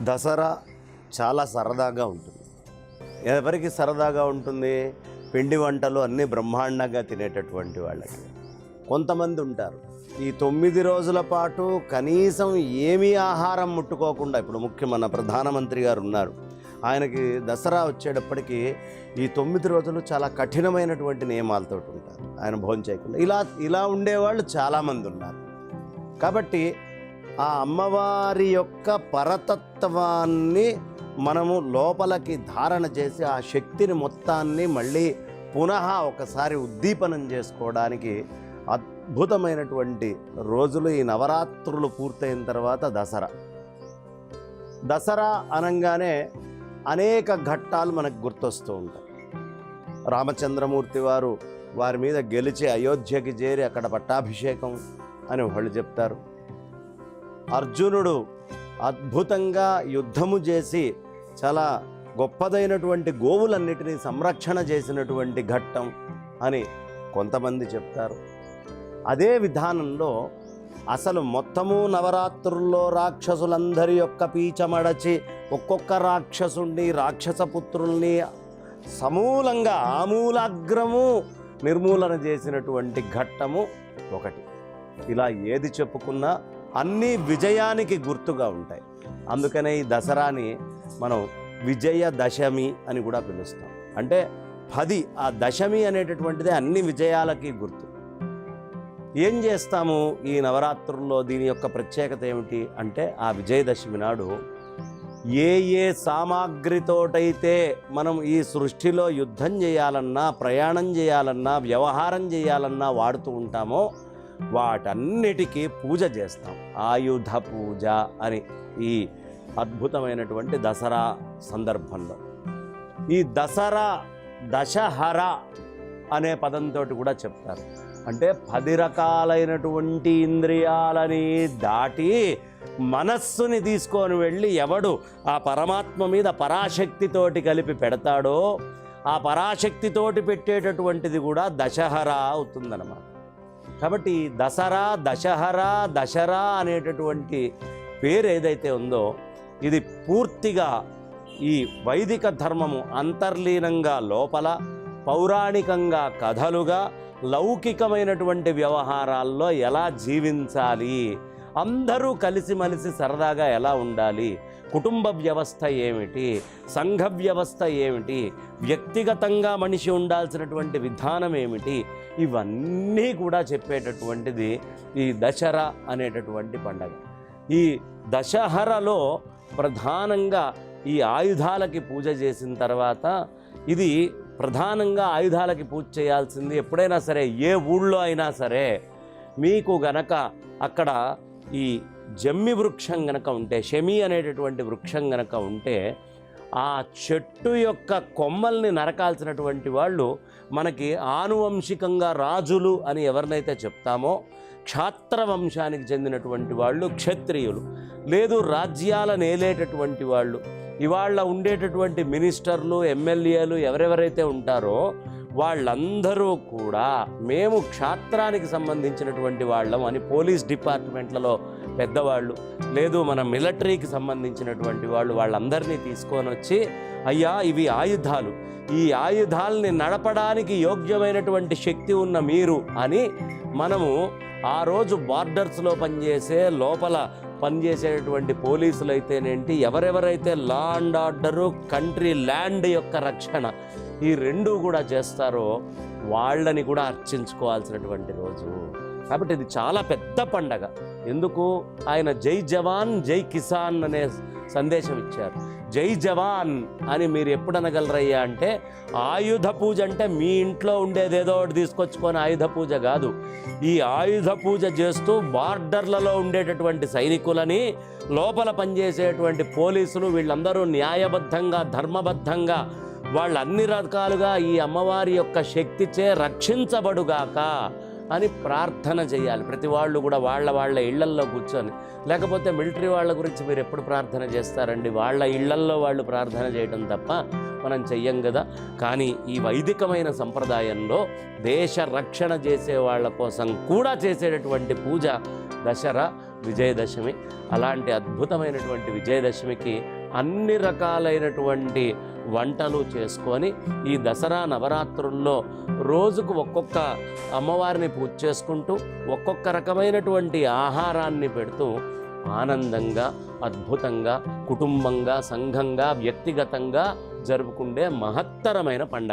దసరా చాలా సరదాగా ఉంటుంది. ఎవరికి సరదాగా ఉంటుంది? పిండి వంటలు అన్నీ బ్రహ్మాండంగా తినేటటువంటి వాళ్ళకి. కొంతమంది ఉంటారు ఈ 9 రోజుల పాటు కనీసం ఏమీ ఆహారం ముట్టుకోకుండా, ఇప్పుడు మన ప్రధానమంత్రి గారు ఉన్నారు, ఆయనకి దసరా వచ్చేటప్పటికి ఈ 9 రోజులు చాలా కఠినమైనటువంటి నియమాలతో ఉంటారు, ఆయన భోజనం చేయకుండా. ఇలా ఉండేవాళ్ళు చాలామంది ఉన్నారు. కాబట్టి ఆ అమ్మవారి యొక్క పరతత్వాన్ని మనము లోపలికి ధారణ చేసి ఆ శక్తిని మొత్తాన్ని మళ్ళీ పునః ఒకసారి ఉద్దీపనం చేసుకోవడానికి అద్భుతమైనటువంటి రోజులు ఈ నవరాత్రులు పూర్తయిన తర్వాత దసరా అనగానే అనేక ఘట్టాలు మనకు గుర్తొస్తూ ఉంటాయి. రామచంద్రమూర్తి వారి మీద గెలిచి అయోధ్యకి చేరి అక్కడ పట్టాభిషేకం అని వాళ్ళు చెప్తారు. అర్జునుడు అద్భుతంగా యుద్ధము చేసి చాలా గొప్పదైనటువంటి గోవులన్నిటినీ సంరక్షణ చేసినటువంటి ఘట్టం అని కొంతమంది చెప్తారు. అదే విధానంలో అసలు మొత్తము నవరాత్రుల్లో రాక్షసులందరి యొక్క పీచమడచి ఒక్కొక్క రాక్షసుని రాక్షసపుత్రుల్ని సమూలంగా ఆమూలాగ్రము నిర్మూలన చేసినటువంటి ఘట్టము ఒకటి. ఇలా ఏది చెప్పుకున్నా అన్నీ విజయానికి గుర్తుగా ఉంటాయి. అందుకనే ఈ దసరాని మనం విజయదశమి అని కూడా పిలుస్తాం. అంటే 10 ఆ దశమి అనేటటువంటిది అన్ని విజయాలకి గుర్తు. ఏం చేస్తాము ఈ నవరాత్రుల్లో? దీని యొక్క ప్రత్యేకత ఏమిటి అంటే, ఆ విజయదశమి నాడు ఏ సామాగ్రితోటైతే మనం ఈ సృష్టిలో యుద్ధం చేయాలన్నా, ప్రయాణం చేయాలన్నా, వ్యవహారం చేయాలన్నా వాడుతూ ఉంటామో వాటన్నిటికీ పూజ చేస్తాం. ఆయుధ పూజ అని ఈ అద్భుతమైనటువంటి దసరా సందర్భంలో. ఈ దశహర అనే పదంతో కూడా చెప్తారు. అంటే 10 రకాలైనటువంటి ఇంద్రియాలని దాటి మనస్సుని తీసుకొని వెళ్ళి ఎవడు ఆ పరమాత్మ మీద పరాశక్తితోటి కలిపి పెడతాడో ఆ పరాశక్తితోటి పెట్టేటటువంటిది కూడా దశహర అవుతుందన్నమాట. కాబట్టి దశహరా అనేటటువంటి పేరు ఏదైతే ఉందో ఇది పూర్తిగా ఈ వైదిక ధర్మము అంతర్లీనంగా లోపల, పౌరాణికంగా కథలుగా, లౌకికమైనటువంటి వ్యవహారాల్లో ఎలా జీవించాలి, అందరూ కలిసిమలిసి సరదాగా ఎలా ఉండాలి, కుటుంబ వ్యవస్థ ఏమిటి, సంఘ వ్యవస్థ ఏమిటి, వ్యక్తిగతంగా మనిషి ఉండాల్సినటువంటి విధానం ఏమిటి, ఇవన్నీ కూడా చెప్పేటటువంటిది ఈ దసరా అనేటటువంటి పండగ. ఈ దశహరలో ప్రధానంగా ఈ ఆయుధాలకి పూజ చేసిన తర్వాత, ఇది ప్రధానంగా ఆయుధాలకి పూజ చేయాల్సింది ఎప్పుడైనా సరే, ఏ ఊళ్ళో అయినా సరే మీకు గనక అక్కడ ఈ జమ్మి వృక్షం గనక ఉంటే, శమి అనేటటువంటి వృక్షం గనక ఉంటే, ఆ చెట్టు యొక్క కొమ్మల్ని నరకాల్సినటువంటి వాళ్ళు మనకి ఆనువంశికంగా రాజులు అని ఎవరినైతే చెప్తామో, క్షాత్ర వంశానికి చెందినటువంటి వాళ్ళు క్షత్రియులు, లేదు రాజ్యాలను ఏలేటటువంటి వాళ్ళు, ఇవాళ ఉండేటటువంటి మినిస్టర్లు, ఎమ్మెల్యేలు ఎవరెవరైతే ఉంటారో వాళ్ళందరూ కూడా మేము క్షాత్రానికి సంబంధించినటువంటి వాళ్ళం అని పోలీస్ డిపార్ట్మెంట్లలో పెద్దవాళ్ళు, లేదు మన మిలిటరీకి సంబంధించినటువంటి వాళ్ళందరినీ తీసుకొని వచ్చి, అయ్యా ఇవి ఆయుధాలు, ఈ ఆయుధాలని నడపడానికి యోగ్యమైనటువంటి శక్తి ఉన్న మీరు అని మనము ఆ రోజు బార్డర్స్లో పనిచేసే, లోపల పనిచేసేటటువంటి పోలీసులు అయితేనేంటి, ఎవరెవరైతే law and order, country land యొక్క రక్షణ ఈ రెండూ కూడా చేస్తారో వాళ్ళని కూడా అర్చించుకోవాల్సినటువంటి రోజు. కాబట్టి ఇది చాలా పెద్ద పండగ. ఎందుకు? ఆయన జై జవాన్ జై కిసాన్ అనే సందేశం ఇచ్చారు. జై జవాన్ అని మీరు ఎప్పుడు అనగలరయ్యా అంటే, ఆయుధ పూజ అంటే మీ ఇంట్లో ఉండేదేదో ఒకటి తీసుకొచ్చుకొని ఆయుధ పూజ కాదు. ఈ ఆయుధ పూజ చేస్తూ బార్డర్లలో ఉండేటటువంటి సైనికులని, లోపల పనిచేసేటువంటి పోలీసులు, వీళ్ళందరూ న్యాయబద్ధంగా, ధర్మబద్ధంగా వాళ్ళు అన్ని రకాలుగా ఈ అమ్మవారి యొక్క శక్తిచే రక్షించబడుగాక అని ప్రార్థన చేయాలి. ప్రతి వాళ్ళు కూడా వాళ్ళ ఇళ్లల్లో కూర్చొని. లేకపోతే మిలిటరీ వాళ్ళ గురించి మీరు ఎప్పుడు ప్రార్థన చేస్తారండి? వాళ్ళ ఇళ్లల్లో వాళ్ళు ప్రార్థన చేయడం తప్ప మనం చెయ్యం కదా. కానీ ఈ వైదికమైన సంప్రదాయంలో దేశ రక్షణ చేసే వాళ్ళ కోసం కూడా చేసేటటువంటి పూజ దసరా విజయదశమి. అలాంటి అద్భుతమైనటువంటి విజయదశమికి అన్ని రకాలైనటువంటి వంటలు చేసుకొని ఈ దసరా నవరాత్రుల్లో రోజుకు ఒక్కొక్క అమ్మవారిని పూజ చేసుకుంటూ ఒక్కొక్క రకమైనటువంటి ఆహారాన్ని పెడుతూ ఆనందంగా అద్భుతంగా కుటుంబంగా సంఘంగా వ్యక్తిగతంగా జరుపుకుండే మహత్తరమైన పండగ.